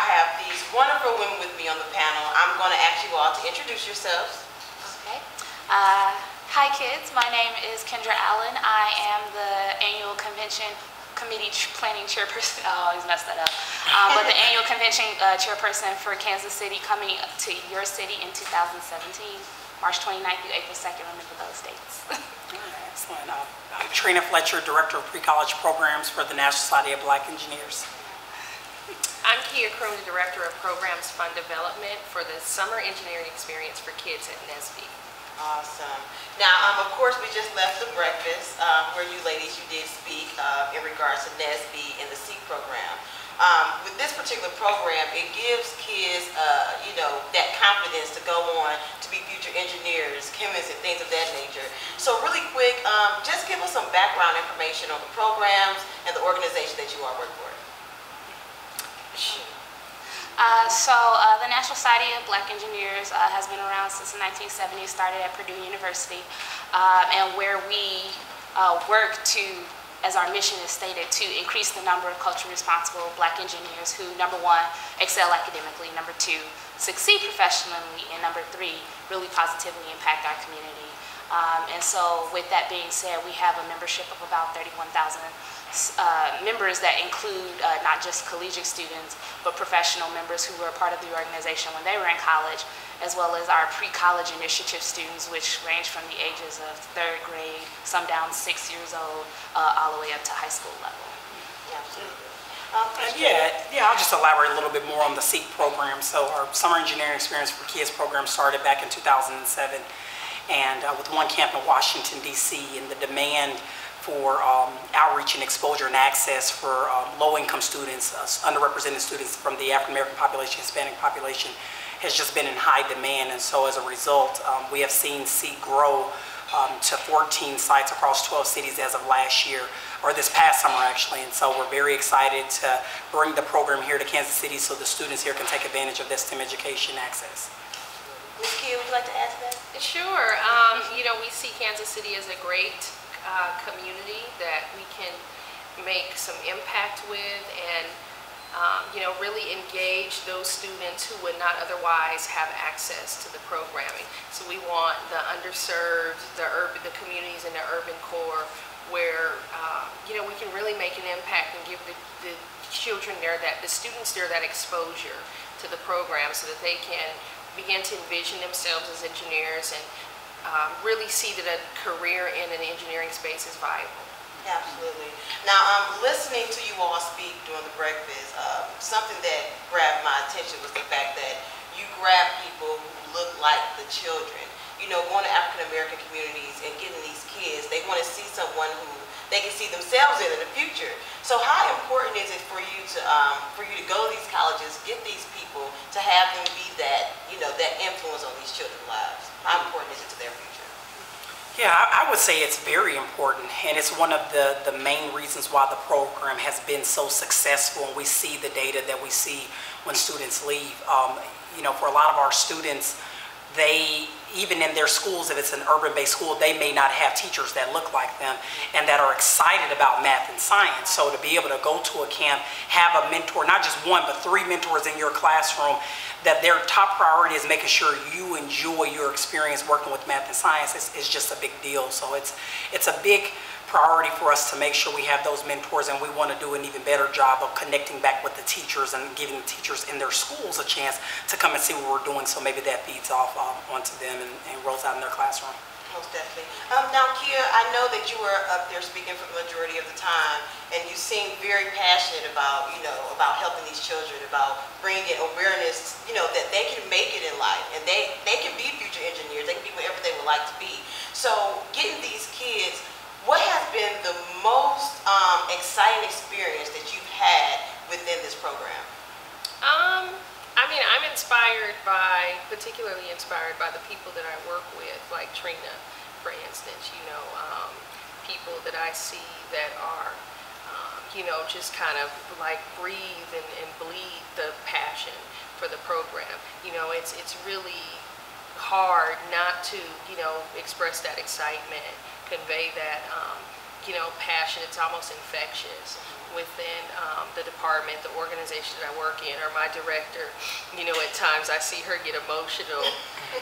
have these wonderful women with me on the panel. I'm going to ask you all to introduce yourselves. Okay. Hi kids, my name is Kendra Allen. I am the annual convention committee planning chairperson. I always mess that up. But the annual convention chairperson for Kansas City, coming to your city in 2017, March 29th through April 2nd. Remember those dates. Excellent. I'm Trina Fletcher, Director of Pre-College Programs for the National Society of Black Engineers. I'm Kia Croom, the Director of Programs Fund Development for the Summer Engineering Experience for Kids at nsbe. Awesome. Now, of course, we just left the breakfast where you ladies, you did speak in regards to nsbe and the SEEK program. With this particular program, it gives kids, that confidence to go on to be future engineers, chemists, and things of that nature. So really quick, just give us some background information on the programs and the organization that you all work for. The National Society of Black Engineers has been around since the 1970s, started at Purdue University, and where we work to, as our mission is stated, to increase the number of culturally responsible Black engineers who, number one, excel academically, number two, succeed professionally, and number three, really positively impact our community. And so with that being said, we have a membership of about 31,000 members that include not just collegiate students, but professional members who were a part of the organization when they were in college, as well as our pre-college initiative students, which range from the ages of 3rd grade, some down 6 years old, all the way up to high school level. I'll just elaborate a little bit more on the SEEK program. So our Summer Engineering Experience for Kids program started back in 2007, and with one camp in Washington, D.C., and the demand for outreach and exposure and access for low-income students, underrepresented students from the African-American population, Hispanic population, has just been in high demand. And so as a result, we have seen SEEK grow to 14 sites across 12 cities as of last year, or this past summer actually. And so we're very excited to bring the program here to Kansas City so the students here can take advantage of this STEM education access. Ms. Kia, would you like to add to that? Sure. We see Kansas City as a great community that we can make some impact with, and really engage those students who would not otherwise have access to the programming. So we want the underserved, the communities in the urban core, where we can really make an impact and give the children there, the students there, that exposure to the program, so that they can begin to envision themselves as engineers and really see that a career in an engineering space is viable. Absolutely. Now, listening to you all speak during the breakfast, something that grabbed my attention was the fact that you grab people who look like the children. Going to African-American communities and getting these kids, they want to see someone who they can see themselves in the future. So how important is it for you to go to these colleges, get these people, to have them be that, that influence on these children's lives? How important is it to their future? Yeah, I would say it's very important, and it's one of the main reasons why the program has been so successful, and we see the data that we see when students leave. For a lot of our students, even in their schools, if it's an urban-based school, they may not have teachers that look like them and that are excited about math and science. So to be able to go to a camp, have a mentor, not just one, but 3 mentors in your classroom, that their top priority is making sure you enjoy your experience working with math and science is just a big deal. So it's a big priority for us to make sure we have those mentors, and we want to do an even better job of connecting back with the teachers and giving the teachers in their schools a chance to come and see what we're doing, so maybe that feeds off onto them and rolls out in their classroom. Most definitely. Now, Kia, I know that you were up there speaking for the majority of the time, and you seem very passionate about, about helping these children, about bringing awareness, that they can make it in life, and they can be future engineers, they can be whatever they would like to be. So getting these kids, what has been the most exciting experience that you've had within this program? I'm particularly inspired by the people that I work with, like Trina, for instance. People that I see that are, just kind of like breathe and bleed the passion for the program. It's really hard not to, express that excitement, convey that passion. It's almost infectious within the department, the organization that I work in, or my director. At times I see her get emotional,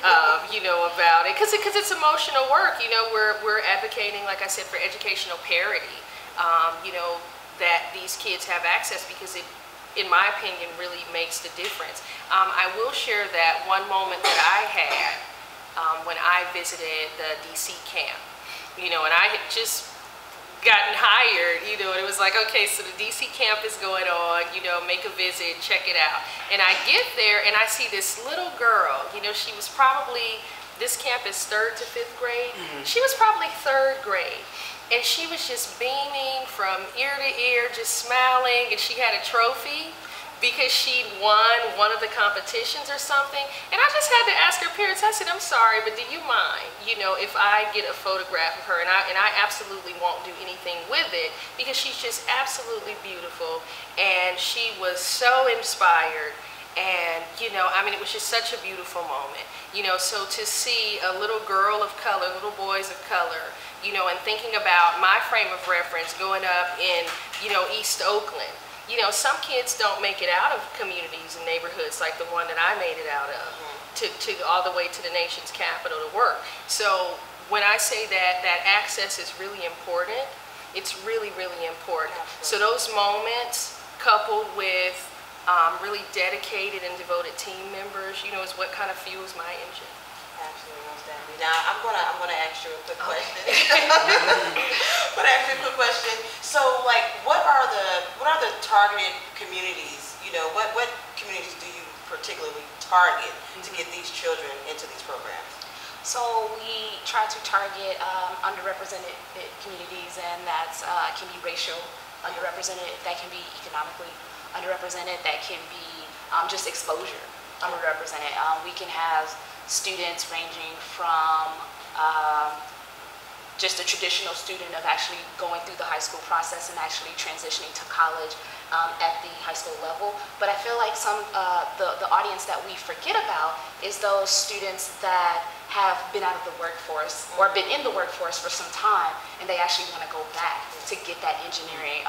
about it, because it's emotional work. We're advocating, like I said, for educational parity. That these kids have access, because it, in my opinion, really makes the difference. I will share that one moment that I had when I visited the DC camp, and I had just gotten hired, and it was like, okay, so the DC camp is going on, make a visit, check it out. And I get there and I see this little girl, she was probably, this camp is 3rd to 5th grade. She was probably 3rd grade. And she was just beaming from ear to ear, just smiling, and she had a trophy because she'd won one of the competitions or something. And I just had to ask her parents, I said, I'm sorry, but do you mind, if I get a photograph of her? And I absolutely won't do anything with it, because she's just absolutely beautiful. And she was so inspired. And, it was just such a beautiful moment. So to see a little girl of color, little boys of color, and thinking about my frame of reference going up in, East Oakland. Some kids don't make it out of communities and neighborhoods like the one that I made it out of, to all the way to the nation's capital to work. So when I say that access is really important, it's really, really important. Absolutely. So those moments, coupled with really dedicated and devoted team members, is what kind of fuels my engine. Absolutely, most definitely. Now I'm gonna ask you a quick question. I'm gonna ask you a quick question. So, like, what are the targeted communities? What communities do you particularly target to get these children into these programs? So we try to target underrepresented communities, and that's can be racial underrepresented, that can be economically underrepresented, that can be just exposure underrepresented. We can have students ranging from just a traditional student of actually going through the high school process and actually transitioning to college at the high school level. But I feel like the audience that we forget about is those students that have been out of the workforce or been in the workforce for some time, and they actually want to go back to get that engineering.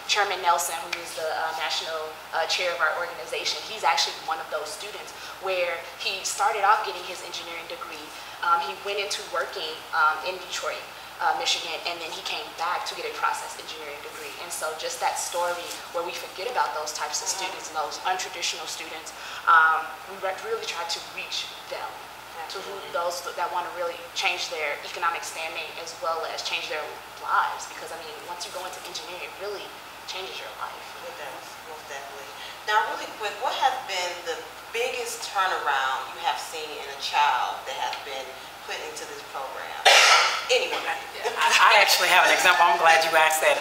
Chairman Nelson, who is the national chair of our organization, he's actually one of those students where he started off getting his engineering degree. He went into working in Detroit, Michigan, and then he came back to get a process engineering degree. And so just that story where we forget about those types of students and those untraditional students, we really try to reach them, to those that want to really change their economic standing as well as change their lives. Because once you go into engineering, it really changes your life. It does, most definitely. Now, really quick, what has been the biggest turnaround you have seen in a child that has been put into this program? Anyone? I actually have an example. I'm glad you asked that.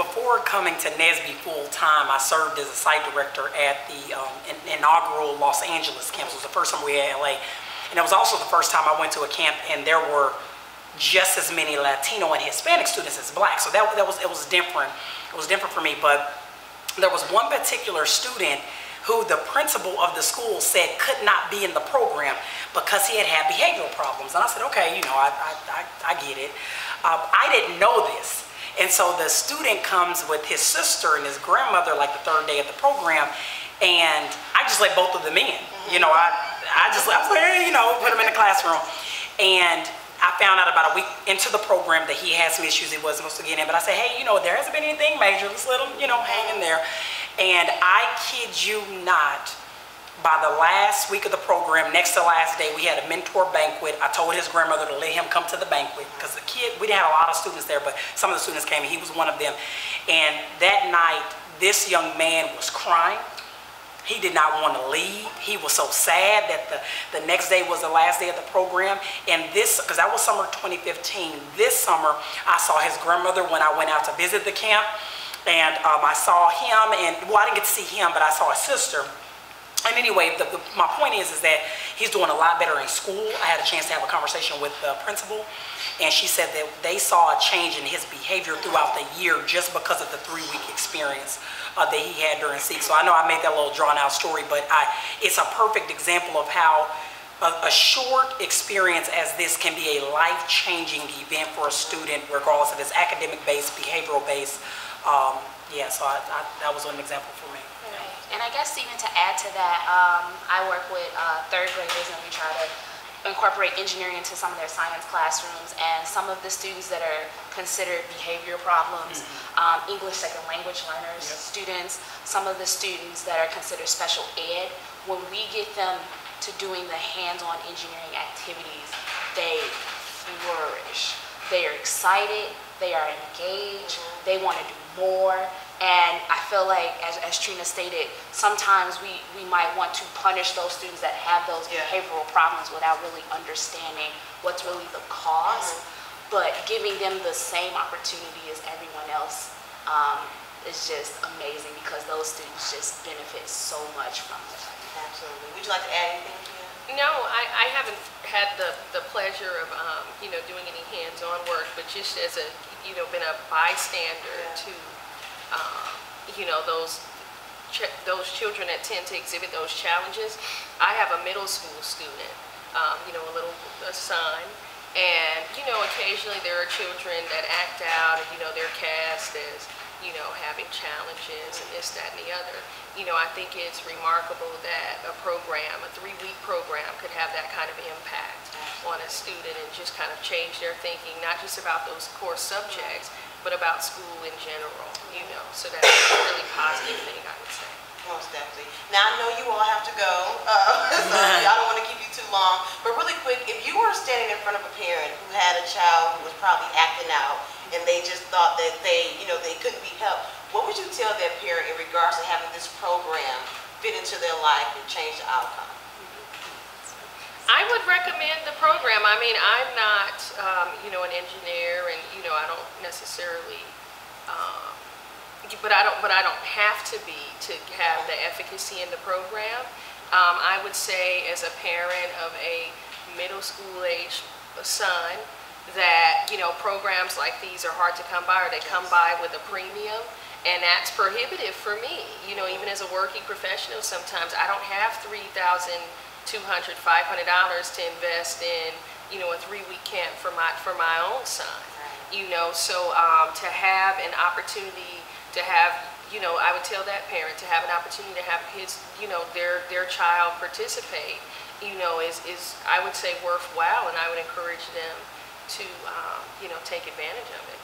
Before coming to NSBE full-time, I served as a site director at the inaugural Los Angeles campus. It was the first time we had LA. And it was also the first time I went to a camp and there were just as many Latino and Hispanic students as black. So it was different. It was different for me. But there was one particular student who the principal of the school said could not be in the program because he had behavioral problems. And I said, okay, I get it. I didn't know this. And so the student comes with his sister and his grandmother like the 3rd day of the program, and I just let both of them in. I was like, hey, put them in the classroom. And I found out about a week into the program that he had some issues he wasn't supposed to get in. But I said, hey, there hasn't been anything major. Let's let him, hang in there. And I kid you not, by the last week of the program, next to last day, we had a mentor banquet. I told his grandmother to let him come to the banquet because the kid, we didn't have a lot of students there, but some of the students came and he was one of them. And that night, this young man was crying. He did not want to leave. He was so sad that the next day was the last day of the program. And because that was summer 2015, this summer, I saw his grandmother when I went out to visit the camp. And I saw him, and I didn't get to see him, but I saw his sister. And anyway, my point is that he's doing a lot better in school. I had a chance to have a conversation with the principal, and she said that they saw a change in his behavior throughout the year just because of the 3-week experience that he had during SEEK. So I know I made that little drawn out story, but it's a perfect example of how a short experience as this can be a life-changing event for a student, regardless if it's academic-based, behavioral-based. Yeah, so that was an example for me. Right. And I guess even to add to that, I work with third graders, and we try to incorporate engineering into some of their science classrooms, and some of the students that are considered behavior problems, English second language learners, students, some of the students that are considered special ed, when we get them to doing the hands-on engineering activities, they flourish. They are excited, they are engaged, they want to do more. And I feel like, as Trina stated, sometimes we might want to punish those students that have those behavioral problems without really understanding what's really the cause. But giving them the same opportunity as everyone else is just amazing, because those students just benefit so much from it. Absolutely. Would you like to add anything, Kia? No, I haven't had the pleasure of, doing any hands-on work, but just as a, been a bystander to, those children that tend to exhibit those challenges. I have a middle school student, a son, and, occasionally there are children that act out and, they're cast as, having challenges and this, that, and the other. I think it's remarkable that a program, a 3-week program, could have that kind of impact on a student and just kind of change their thinking, not just about those core subjects, but about school in general, So that's a really positive thing, I would say. Most definitely. Now, I know you all have to go, so I don't want to keep you too long, but really quick, if you were standing in front of a parent who had a child who was probably acting out, and they just thought that they couldn't be helped, what would you tell that parent in regards to having this program fit into their life and change the outcome? I would recommend the program. I mean, I'm not, an engineer, and I don't necessarily, but I don't have to be to have the efficacy in the program. I would say, as a parent of a middle school age son, that programs like these are hard to come by, or they come by with a premium, and that's prohibitive for me. Even as a working professional, sometimes I don't have $3,200, $500 to invest in a 3-week camp for my own son. So to have an opportunity to have, I would tell that parent to have an opportunity to have his, their child participate, is I would say worthwhile, and I would encourage them to, take advantage of it.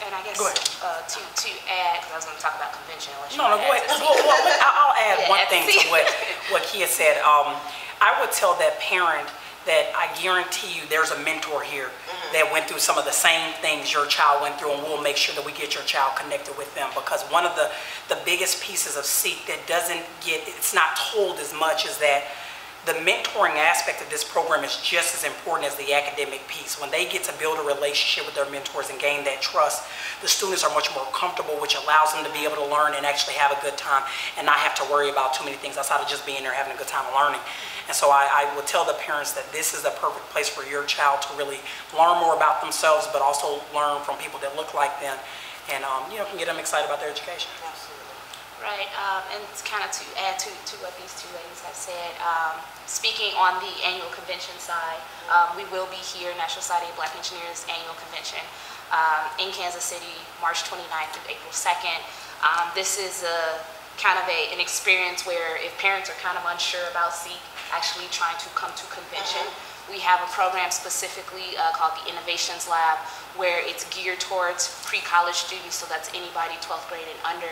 And I guess to add, because I was going to talk about convention. No, go ahead. I'll add one thing to what Kia said. I would tell that parent that I guarantee you there's a mentor here that went through some of the same things your child went through, and we'll make sure that we get your child connected with them, because one of the biggest pieces of SEEK that it's not told as much, is that the mentoring aspect of this program is just as important as the academic piece. When they get to build a relationship with their mentors and gain that trust, the students are much more comfortable, which allows them to be able to learn and actually have a good time and not have to worry about too many things outside of just being there having a good time and learning. And so I would tell the parents that this is the perfect place for your child to really learn more about themselves, but also learn from people that look like them, and can get them excited about their education. Right, and kind of to add to what these two ladies have said, speaking on the annual convention side, we will be here, National Society of Black Engineers Annual Convention in Kansas City, March 29th through April 2nd. This is an experience where if parents are kind of unsure about SEEK, actually trying to come to convention, we have a program specifically called the Innovations Lab, where it's geared towards pre-college students, so that's anybody 12th grade and under,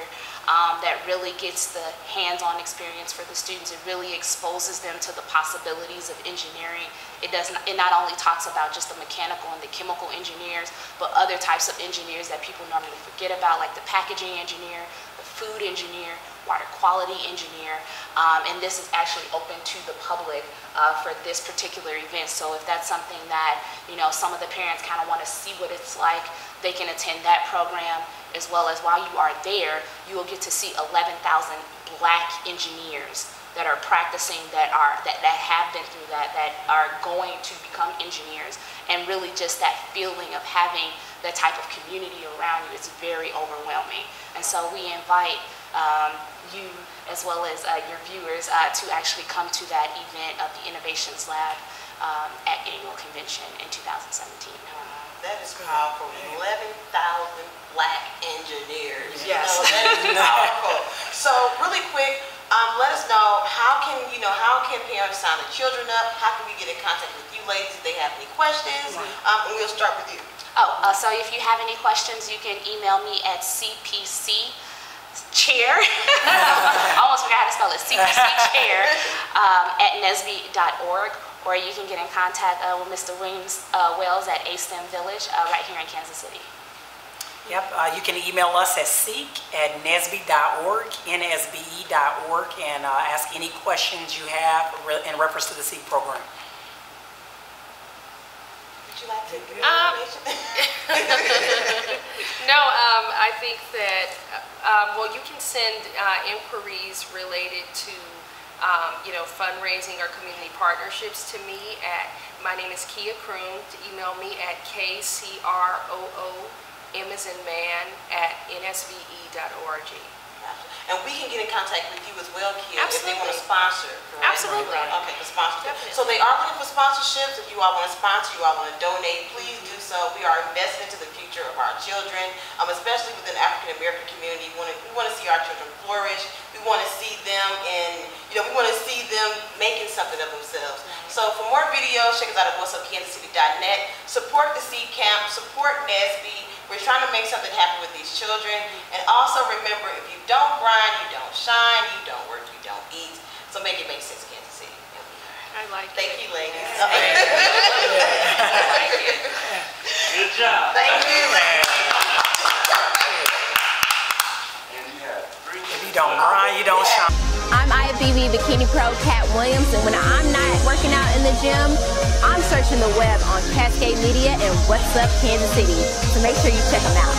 that really gets the hands-on experience for the students. It really exposes them to the possibilities of engineering. It not only talks about just the mechanical and the chemical engineers, but other types of engineers that people normally forget about, like the packaging engineer, the food engineer, water quality engineer, and this is actually open to the public for this particular event. So if that's something that some of the parents kind of want to see what it's like, they can attend that program, as well as while you are there, you will get to see 11,000 Black engineers that are practicing, that have been through that are going to become engineers, and really just that feeling of having that type of community around you is very overwhelming. And so we invite you as well as your viewers to actually come to that event of the Innovations Lab at annual convention in 2017. That is powerful. 11,000 Black engineers. Yes. That is powerful. So really quick, let us know how can parents sign the children up? How can we get in contact with you ladies if they have any questions? And we'll start with you. So if you have any questions, you can email me at cpcchair. Almost forgot how to spell it. cpcchair at nsbe.org. Or you can get in contact with Mr. Williams Wells at A-STEM Village right here in Kansas City. Yep, you can email us at seek@nsbe.org, nsbe.org, and ask any questions you have in reference to the SEEK program. Would you like to give information? No, I think that, well, you can send inquiries related to fundraising or community partnerships to me at, my name is Kia Croom, to email me at kroom@nsbe.org. And we can get in contact with you as well, Kia, if they want to Absolutely. sponsor. Correct? Absolutely. Okay, the sponsorship. Definitely. So they are looking for sponsorships. If you all want to sponsor, you all want to donate, please do so. We are investing into the future of our children, especially within the African American community. We want to see our children flourish. We want to see them making something of themselves. So for more videos, check us out at whatsupkansascity.net. Support the Seed Camp, support NSBE. We're trying to make something happen with these children. And also remember, if you don't grind, you don't shine, you don't work, you don't eat. So make it make sense, Kansas City. I like Thank you, ladies. Good job. Thank you. If you don't grind, you don't shine. I'm IFBB Bikini Pro Cat Williams, and when I'm not working out in the gym, I'm searching the web on Cascade Media and What's Up Kansas City. So make sure you check them out.